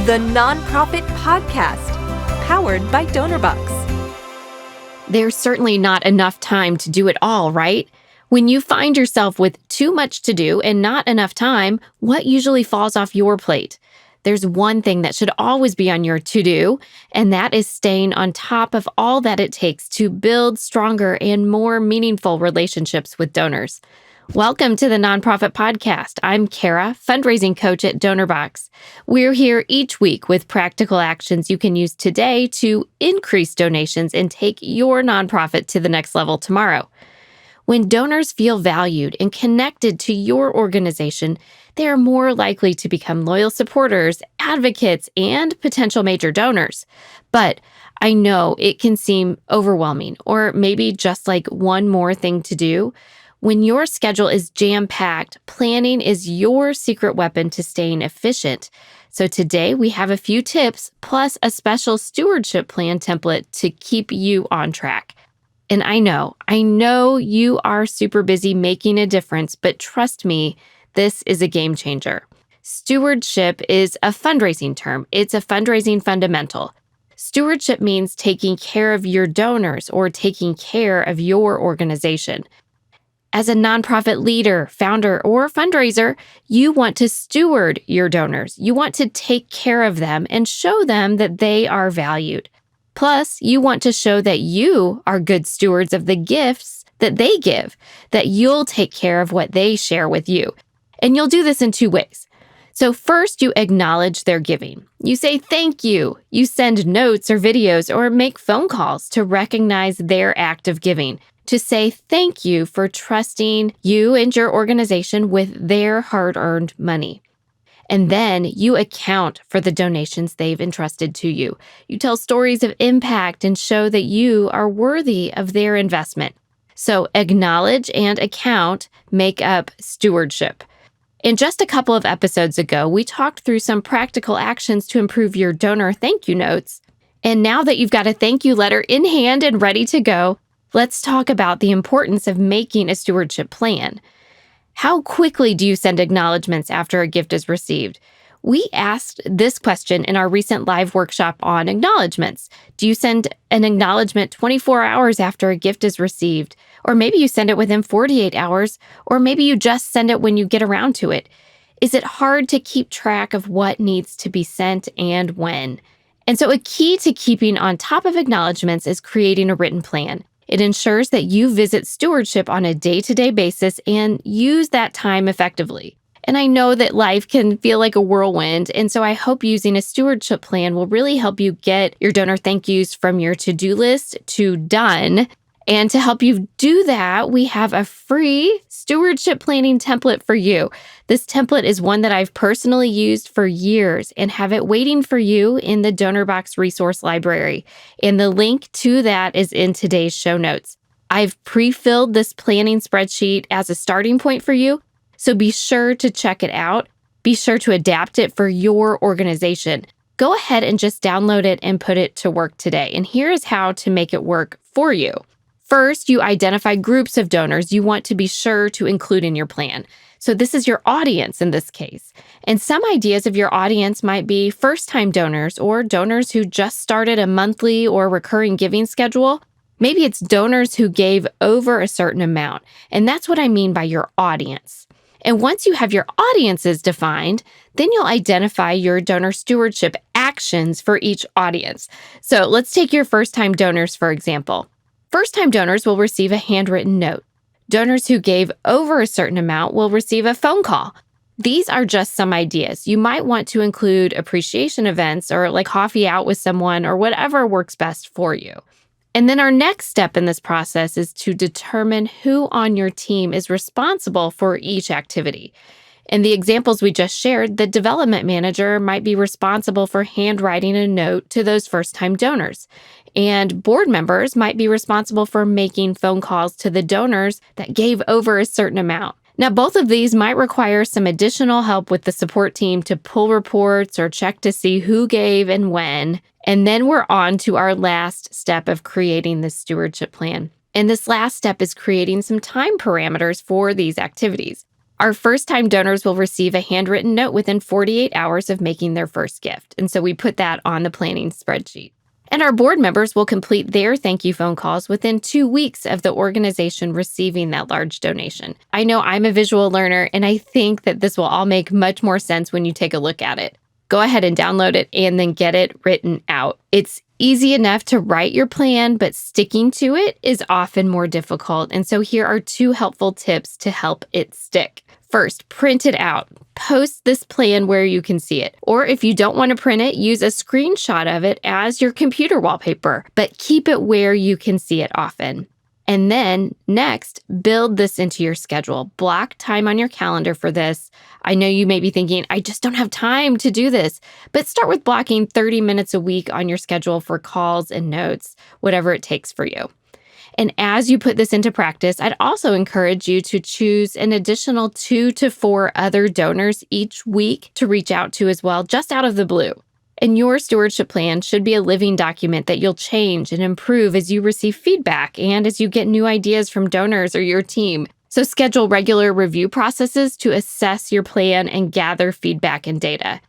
the Nonprofit Podcast, powered by Donorbox. There's certainly not enough time to do it all, right? When you find yourself with too much to do and not enough time, what usually falls off your plate? There's one thing that should always be on your to-do, and that is staying on top of all that it takes to build stronger and more meaningful relationships with donors. Welcome to the Nonprofit Podcast. I'm Cara, fundraising coach at Donorbox. We're here each week with practical actions you can use today to increase donations and take your nonprofit to the next level tomorrow. When donors feel valued and connected to your organization, they are more likely to become loyal supporters, advocates, and potential major donors. But I know it can seem overwhelming, or maybe just like one more thing to do. When your schedule is jam-packed, planning is your secret weapon to staying efficient. So today we have a few tips plus a special stewardship plan template to keep you on track. And I know you are super busy making a difference, but trust me, this is a game changer. Stewardship is a fundraising term. It's a fundraising fundamental. Stewardship means taking care of your donors or taking care of your organization. As a nonprofit leader, founder, or fundraiser, you want to steward your donors. You want to take care of them and show them that they are valued. Plus, you want to show that you are good stewards of the gifts that they give, that you'll take care of what they share with you. And you'll do this in two ways. So first, you acknowledge their giving. You say thank you. You send notes or videos or make phone calls to recognize their act of giving, to say thank you for trusting you and your organization with their hard-earned money. And then you account for the donations they've entrusted to you. You tell stories of impact and show that you are worthy of their investment. So acknowledge and account make up stewardship. In just a couple of episodes ago, we talked through some practical actions to improve your donor thank you notes. And now that you've got a thank you letter in hand and ready to go, let's talk about the importance of making a stewardship plan. How quickly do you send acknowledgments after a gift is received? We asked this question in our recent live workshop on acknowledgments. Do you send an acknowledgement 24 hours after a gift is received? Or maybe you send it within 48 hours, or maybe you just send it when you get around to it. Is it hard to keep track of what needs to be sent and when? And so a key to keeping on top of acknowledgments is creating a written plan. It ensures that you visit stewardship on a day-to-day basis and use that time effectively. And I know that life can feel like a whirlwind, and so I hope using a stewardship plan will really help you get your donor thank yous from your to-do list to done. And to help you do that, we have a free stewardship planning template for you. This template is one that I've personally used for years and have it waiting for you in the Donorbox resource library. And the link to that is in today's show notes. I've pre-filled this planning spreadsheet as a starting point for you, so be sure to check it out. Be sure to adapt it for your organization. Go ahead and just download it and put it to work today. And here is how to make it work for you. First, you identify groups of donors you want to be sure to include in your plan. So this is your audience in this case. And some ideas of your audience might be first-time donors or donors who just started a monthly or recurring giving schedule. Maybe it's donors who gave over a certain amount. And that's what I mean by your audience. And once you have your audiences defined, then you'll identify your donor stewardship actions for each audience. So let's take your first-time donors, for example. First-time donors will receive a handwritten note. Donors who gave over a certain amount will receive a phone call. These are just some ideas. You might want to include appreciation events or like coffee out with someone or whatever works best for you. And then our next step in this process is to determine who on your team is responsible for each activity. In the examples we just shared, the development manager might be responsible for handwriting a note to those first-time donors. And board members might be responsible for making phone calls to the donors that gave over a certain amount. Now, both of these might require some additional help with the support team to pull reports or check to see who gave and when. And then we're on to our last step of creating the stewardship plan. And this last step is creating some time parameters for these activities. Our first-time donors will receive a handwritten note within 48 hours of making their first gift. And so we put that on the planning spreadsheet. And our board members will complete their thank you phone calls within 2 weeks of the organization receiving that large donation. I know I'm a visual learner, and I think that this will all make much more sense when you take a look at it. Go ahead and download it and then get it written out. It's easy enough to write your plan, but sticking to it is often more difficult. And so here are 2 helpful tips to help it stick. First, print it out. Post this plan where you can see it. Or if you don't want to print it, use a screenshot of it as your computer wallpaper, but keep it where you can see it often. And then next, build this into your schedule. Block time on your calendar for this. I know you may be thinking, I just don't have time to do this, but start with blocking 30 minutes a week on your schedule for calls and notes, whatever it takes for you. And as you put this into practice, I'd also encourage you to choose an additional 2 to 4 other donors each week to reach out to as well, just out of the blue. And your stewardship plan should be a living document that you'll change and improve as you receive feedback and as you get new ideas from donors or your team. So schedule regular review processes to assess your plan and gather feedback and data.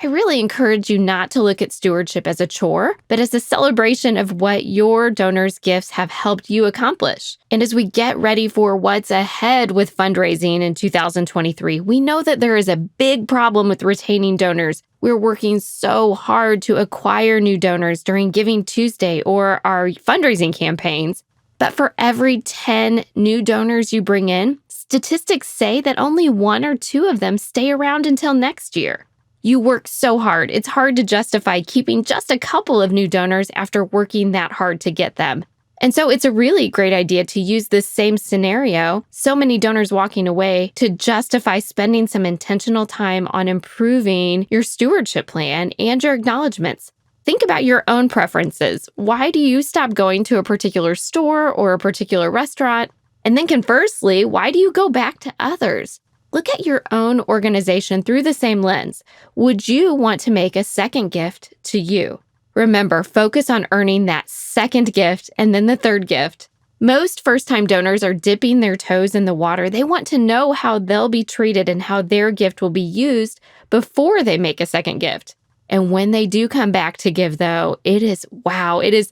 I really encourage you not to look at stewardship as a chore, but as a celebration of what your donors' gifts have helped you accomplish. And as we get ready for what's ahead with fundraising in 2023, we know that there is a big problem with retaining donors. We're working so hard to acquire new donors during Giving Tuesday or our fundraising campaigns. But for every 10 new donors you bring in, statistics say that only 1 or 2 of them stay around until next year. You work so hard, it's hard to justify keeping just a couple of new donors after working that hard to get them. And so it's a really great idea to use this same scenario, so many donors walking away, to justify spending some intentional time on improving your stewardship plan and your acknowledgments. Think about your own preferences. Why do you stop going to a particular store or a particular restaurant? And then conversely, why do you go back to others? Look at your own organization through the same lens. Would you want to make a second gift to you? Remember, focus on earning that second gift and then the third gift. Most first-time donors are dipping their toes in the water. They want to know how they'll be treated and how their gift will be used before they make a second gift. And when they do come back to give, though, it is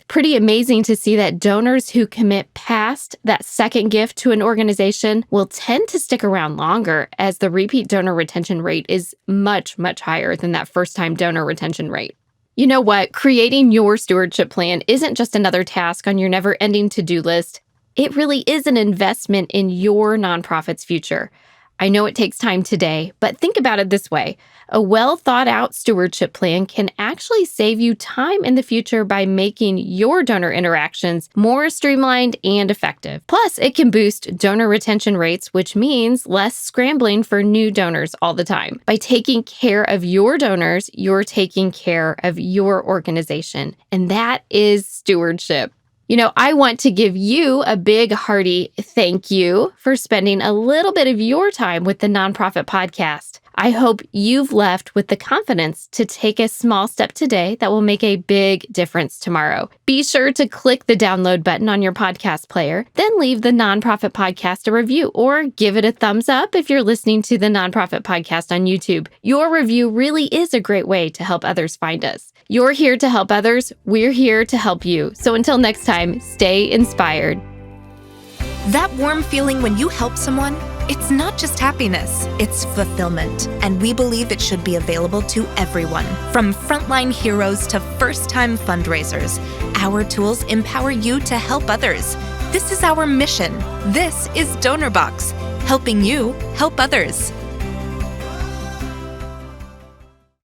pretty amazing to see that donors who commit past that second gift to an organization will tend to stick around longer, as the repeat donor retention rate is much, much higher than that first-time donor retention rate. You know what? Creating your stewardship plan isn't just another task on your never-ending to-do list. It really is an investment in your nonprofit's future. I know it takes time today, but think about it this way. A well-thought-out stewardship plan can actually save you time in the future by making your donor interactions more streamlined and effective. Plus, it can boost donor retention rates, which means less scrambling for new donors all the time. By taking care of your donors, you're taking care of your organization, and that is stewardship. You know, I want to give you a big, hearty thank you for spending a little bit of your time with the Nonprofit Podcast. I hope you've left with the confidence to take a small step today that will make a big difference tomorrow. Be sure to click the download button on your podcast player, then leave the Nonprofit Podcast a review or give it a thumbs up if you're listening to the Nonprofit Podcast on YouTube. Your review really is a great way to help others find us. You're here to help others. We're here to help you. So until next time, stay inspired. That warm feeling when you help someone, it's not just happiness, it's fulfillment. And we believe it should be available to everyone, from frontline heroes to first-time fundraisers. Our tools empower you to help others. This is our mission. This is Donorbox, helping you help others.